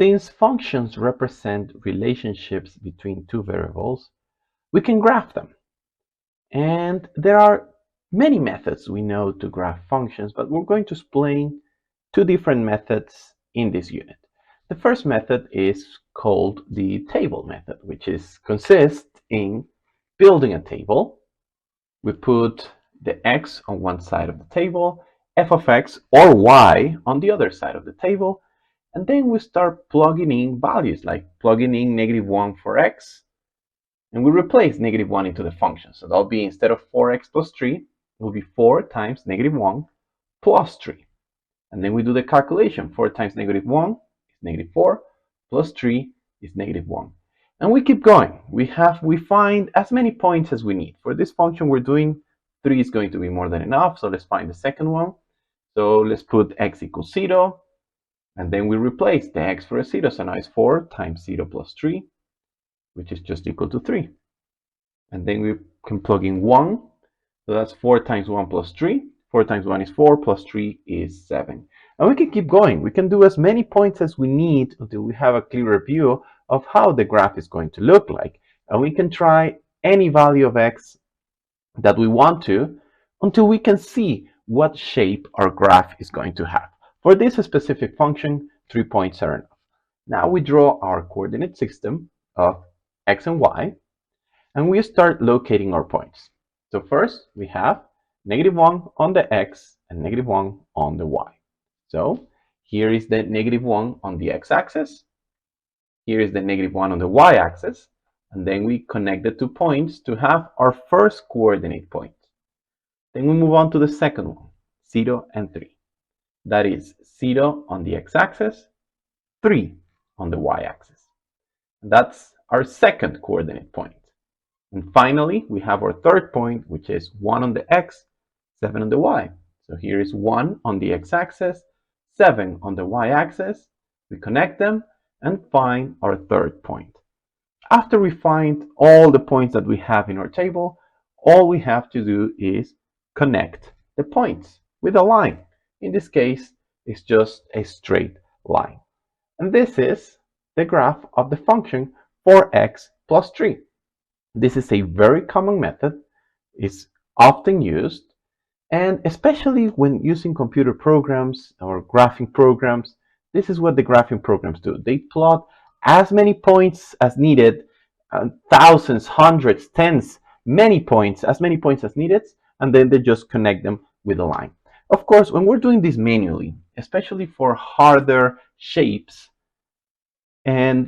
Since functions represent relationships between two variables, we can graph them. And there are many methods we know to graph functions, but we're going to explain two different methods in this unit. The first method is called the table method, which consists in building a table. We put the x on one side of the table, f of x or y on the other side of the table, and then we start plugging in values, like plugging in -1 for x, and we replace -1 into the function. So that'll be, instead of 4x plus 3, it will be 4 times -1 plus 3. And then we do the calculation. 4 times -1 is -4, plus 3 is -1. And we keep going. We find as many points as we need. For this function we're doing, 3 is going to be more than enough, so let's find the second one. So let's put x equals 0, and then we replace the x for a 0, so now it's 4 times 0 plus 3, which is just equal to 3. And then we can plug in 1, so that's 4 times 1 plus 3. 4 times 1 is 4, plus 3 is 7. And we can keep going. We can do as many points as we need until we have a clearer view of how the graph is going to look like. And we can try any value of x that we want to until we can see what shape our graph is going to have. For this specific function, 3 points are enough. Now we draw our coordinate system of x and y, and we start locating our points. So first we have -1 on the x and -1 on the y. So here is the -1 on the x-axis, here is the -1 on the y-axis, and then we connect the 2 points to have our first coordinate point. Then we move on to the second one, 0 and 3. That is 0 on the x-axis, 3 on the y-axis. That's our second coordinate point. And finally, we have our third point, which is 1 on the x, 7 on the y. So here is 1 on the x-axis, 7 on the y-axis. We connect them and find our third point. After we find all the points that we have in our table, all we have to do is connect the points with a line. In this case, it's just a straight line. And this is the graph of the function 4x plus 3. This is a very common method. It's often used, and especially when using computer programs or graphing programs, this is what the graphing programs do. They plot as many points as needed, thousands, hundreds, tens, many points as needed, and then they just connect them with a line. Of course, when we're doing this manually, especially for harder shapes, and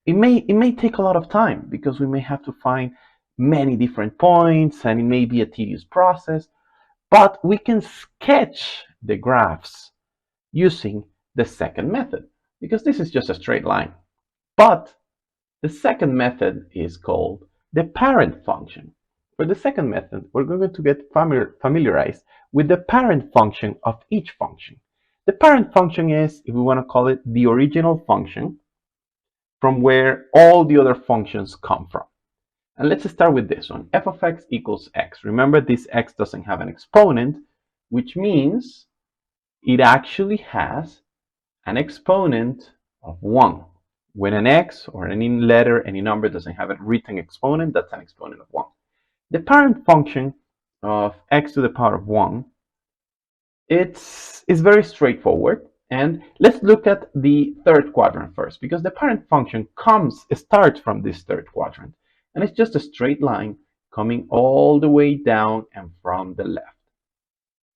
it may take a lot of time because we may have to find many different points, and it may be a tedious process, but we can sketch the graphs using the second method, because this is just a straight line. But the second method is called the parent function. For the second method, we're going to get familiarized with the parent function of each function. The parent function is, if we want to call it, the original function from where all the other functions come from. And let's start with this one, f of x equals x. Remember, this x doesn't have an exponent, which means it actually has an exponent of 1. When an x or any letter, any number doesn't have a written exponent, that's an exponent of 1. The parent function of x to the power of 1, it's very straightforward. And let's look at the third quadrant first, because the parent function starts from this third quadrant. And it's just a straight line coming all the way down and from the left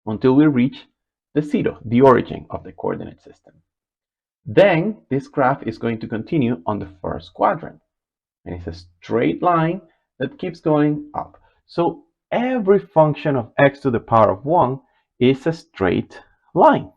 until we reach the 0, the origin of the coordinate system. Then this graph is going to continue on the first quadrant. And it's a straight line that keeps going up. So every function of x to the power of 1 is a straight line.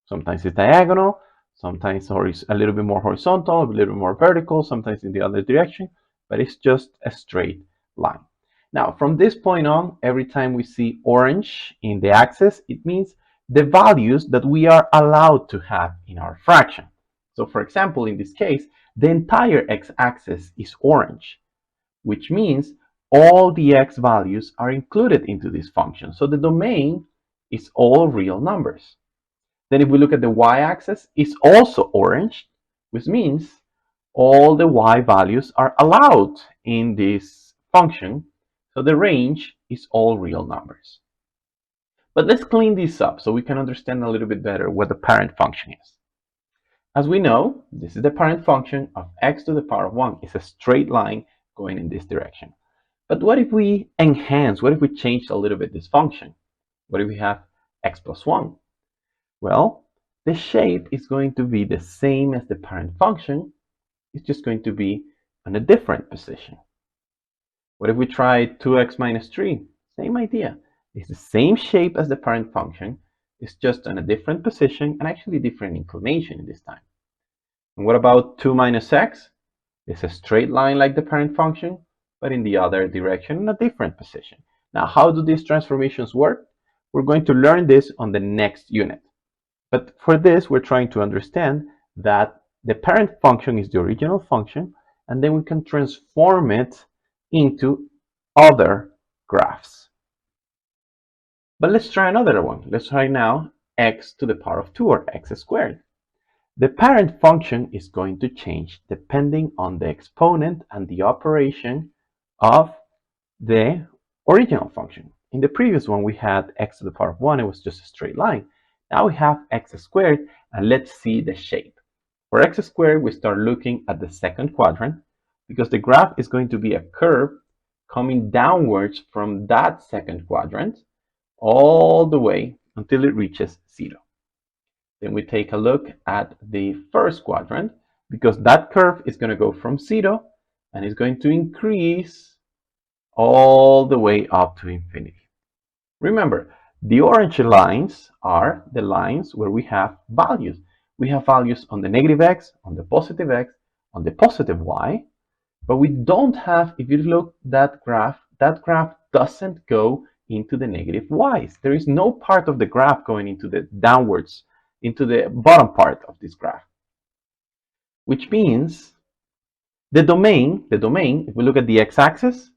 Sometimes it's diagonal, sometimes a little bit more horizontal, a little bit more vertical, sometimes in the other direction, but it's just a straight line. Now, from this point on, every time we see orange in the axis, it means the values that we are allowed to have in our fraction. So, for example, in this case, the entire x-axis is orange, which means all the x values are included into this function. So the domain is all real numbers. Then if we look at the y-axis, it's also orange, which means all the y values are allowed in this function, so the range is all real numbers. But let's clean this up so we can understand a little bit better what the parent function is. As we know, this is the parent function of x to the power of 1. It's a straight line going in this direction. But what if we enhance, what if we change a little bit this function? What if we have x plus 1? Well, the shape is going to be the same as the parent function. It's just going to be on a different position. What if we try 2x minus 3? Same idea. It's the same shape as the parent function. It's just on a different position and actually different inclination this time. And what about 2 minus x? It's a straight line like the parent function, but in the other direction in a different position. Now, how do these transformations work? We're going to learn this on the next unit. But for this, we're trying to understand that the parent function is the original function, and then we can transform it into other graphs. But let's try another one. Let's try now x to the power of 2, or x squared. The parent function is going to change depending on the exponent and the operation of the original function. In the previous one, we had x to the power of 1. It was just a straight line. Now we have x squared, and let's see the shape. For x squared, we start looking at the second quadrant because the graph is going to be a curve coming downwards from that second quadrant all the way until it reaches 0. Then we take a look at the first quadrant because that curve is going to go from 0 and is going to increase all the way up to infinity. Remember, the orange lines are the lines where we have values. We have values on the negative x, on the positive x, on the positive y, but we don't have, if you look at that graph doesn't go into the negative y's. There is no part of the graph going into the downwards, into the bottom part of this graph. Which means the domain, if we look at the x-axis,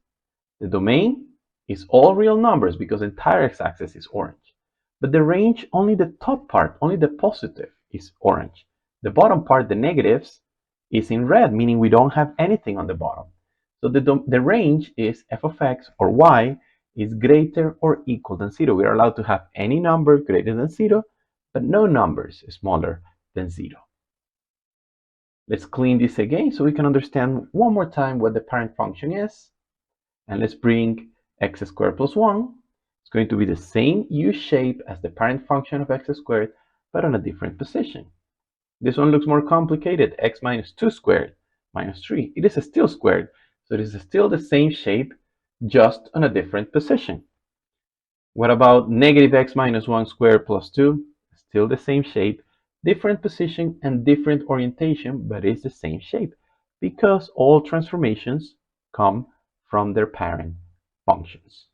the domain is all real numbers because the entire x-axis is orange. But the range, only the top part, only the positive is orange. The bottom part, the negatives, is in red, meaning we don't have anything on the bottom. So the range is f of x or y is greater or equal than 0. We are allowed to have any number greater than 0, but no numbers smaller than 0. Let's clean this again so we can understand one more time what the parent function is. And let's bring x squared plus 1. It's going to be the same U shape as the parent function of x squared, but on a different position. This one looks more complicated. X minus 2 squared minus 3. It is still squared, so it is still the same shape, just on a different position. What about negative x minus 1 squared plus 2? Still the same shape, different position and different orientation, but it's the same shape because all transformations come from their parent functions.